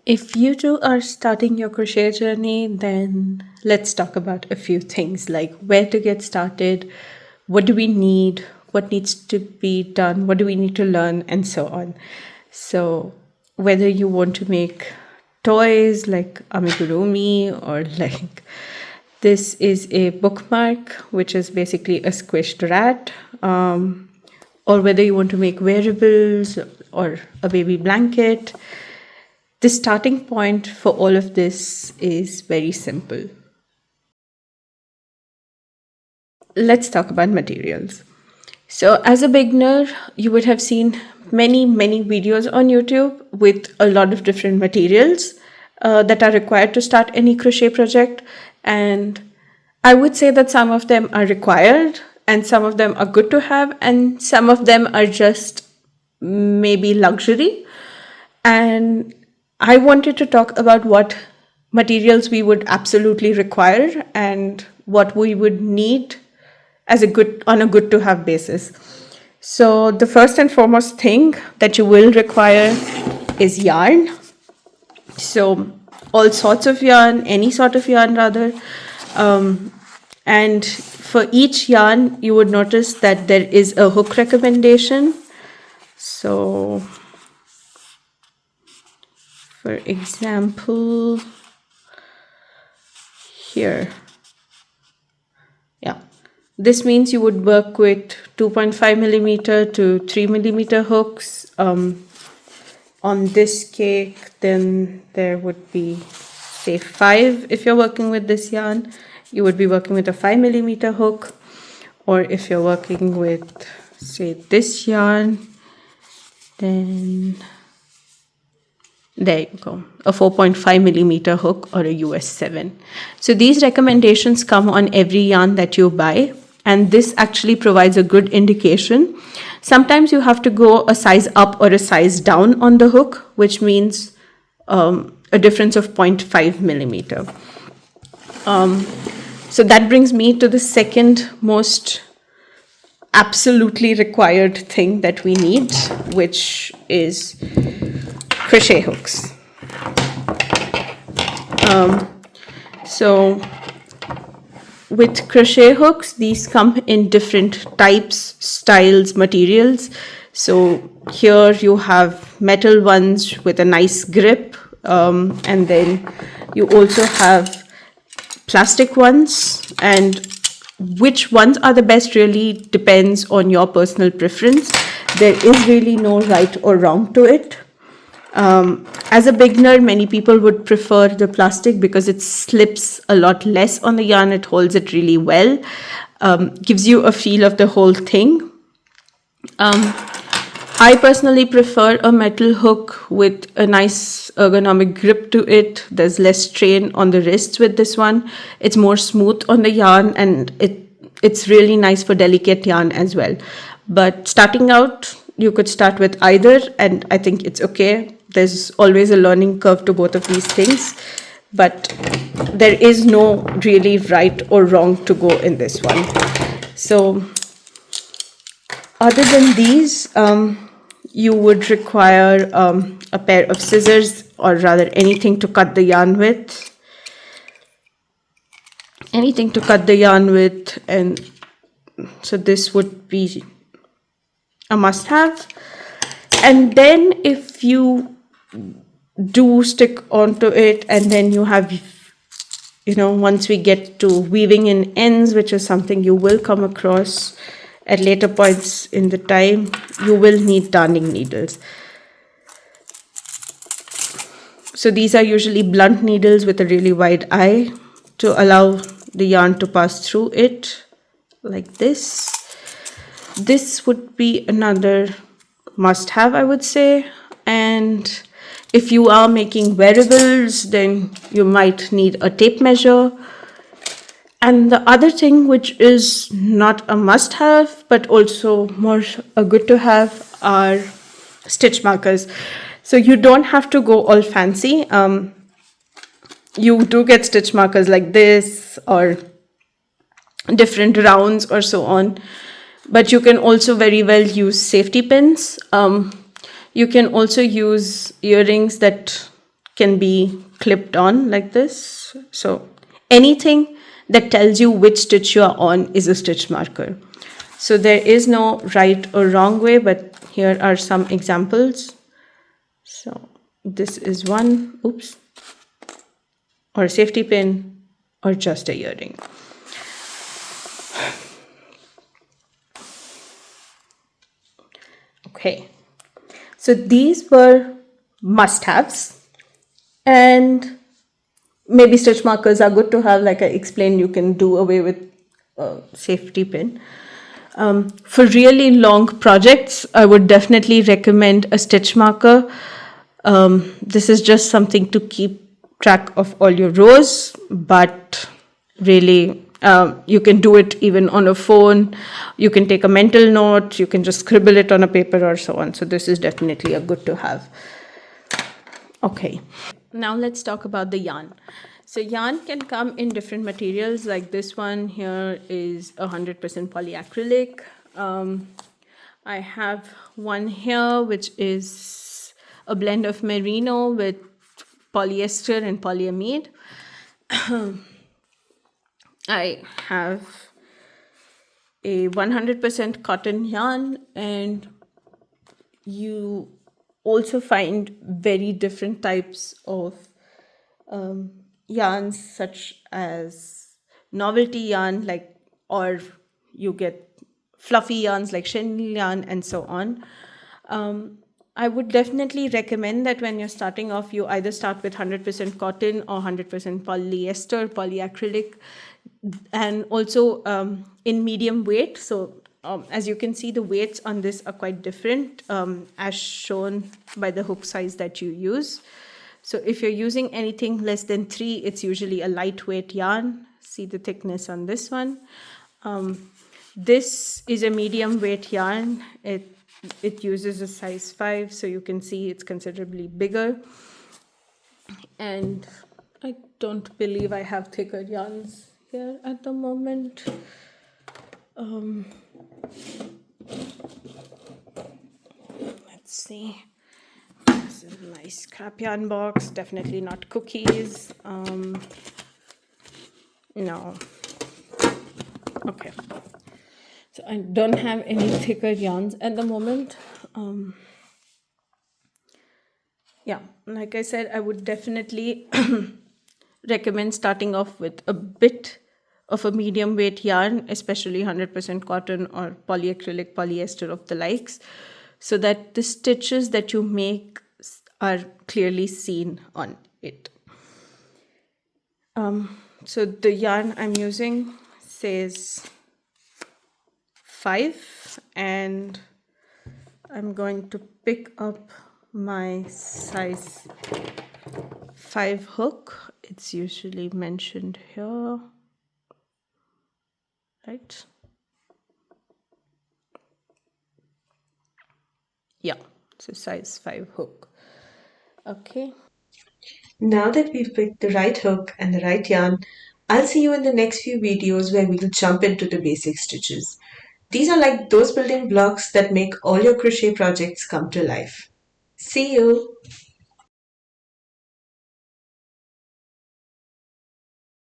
If you two are starting your crochet journey, then let's talk about a few things like where to get started, what do we need, what needs to be done, what do we need to learn, and so on. So, whether you want to make toys like amigurumi or like this is a bookmark, which is basically a squished rat, or whether you want to make wearables or a baby blanket, the starting point for all of this is very simple. Let's talk about materials. So, as a beginner, you would have seen many videos on YouTube with a lot of different materials that are required to start any crochet project. And I would say that some of them are required, and some of them are good to have, and some of them are just maybe luxury. And I wanted to talk about what materials we would absolutely require and what we would need as a good to have basis. So the first and foremost thing that you will require is yarn. So all sorts of yarn, any sort of yarn rather. And for each yarn, you would notice that there is a hook recommendation. So for example, here, yeah, this means you would work with 2.5 millimeter to 3 millimeter hooks. On this cake, then there would be, say, 5. If you're working with this yarn, you would be working with a 5 millimeter hook. Or if you're working with, say, this yarn, then there you go, a 4.5 millimeter hook or a US 7. So these recommendations come on every yarn that you buy, and this actually provides a good indication. Sometimes you have to go a size up or a size down on the hook, which means a difference of 0.5 millimeter. So that brings me to the second most absolutely required thing that we need, which is crochet hooks. So with crochet hooks, these come in different types, styles, materials. So here you have metal ones with a nice grip, and then you also have plastic ones, and which ones are the best really depends on your personal preference. There is really no right or wrong to it. As a beginner, many people would prefer the plastic because it slips a lot less on the yarn. It holds it really well, gives you a feel of the whole thing. I personally prefer a metal hook with a nice ergonomic grip to it. There's less strain on the wrists with this one. It's more smooth on the yarn, and it's really nice for delicate yarn as well. But starting out, you could start with either, and I think it's okay. There's always a learning curve to both of these things, but there is no really right or wrong to go in this one. So other than these, you would require a pair of scissors, or rather anything to cut the yarn with. And so this would be a must-have. And then if you do stick onto it, and then you have, once we get to weaving in ends, which is something you will come across at later points in the time, you will need darning needles. So these are usually blunt needles with a really wide eye to allow the yarn to pass through it, like this. This would be another must-have, I would say. And if you are making wearables, then you might need a tape measure. And the other thing, which is not a must-have, but also more a good to have, are stitch markers. So you don't have to go all fancy. You do get stitch markers like this, or different rounds or so on. But you can also very well use safety pins. You can also use earrings that can be clipped on like this. So anything that tells you which stitch you are on is a stitch marker. So there is no right or wrong way, but here are some examples. So this is one, oops, or a safety pin, or just a earring. Okay, so these were must-haves, and maybe stitch markers are good to have. Like I explained, you can do away with a safety pin. For really long projects, I would definitely recommend a stitch marker. This is just something to keep track of all your rows, but really you can do it even on a phone. You can take a mental note, you can just scribble it on a paper or so on. So this is definitely a good to have. Okay, now let's talk about the yarn. So yarn can come in different materials. Like this one here is 100% polyacrylic. I have one here which is a blend of merino with polyester and polyamide. I have a 100% cotton yarn, and you also find very different types of yarns, such as novelty yarn, like, or you get fluffy yarns like chenille yarn and so on. I would definitely recommend that when you're starting off, you either start with 100% cotton or 100% polyester, polyacrylic, and also in medium weight. So as you can see, the weights on this are quite different, as shown by the hook size that you use. So if you're using anything less than 3, it's usually a lightweight yarn. See the thickness on this one. This is a medium weight yarn. It uses a size 5, so you can see it's considerably bigger. And I don't believe I have thicker yarns here at the moment. Let's see. This is a nice scrap yarn box. Definitely not cookies. No. Okay. So I don't have any thicker yarns at the moment. Yeah, like I said, I would definitely recommend starting off with a bit of a medium weight yarn, especially 100% cotton or polyacrylic, polyester of the likes, so that the stitches that you make are clearly seen on it. So the yarn I'm using says 5, and I'm going to pick up my size 5 hook. It's usually mentioned here, right? Yeah, it's a size 5 hook. Okay. Now that we've picked the right hook and the right yarn, I'll see you in the next few videos where we'll jump into the basic stitches. These are like those building blocks that make all your crochet projects come to life. See you!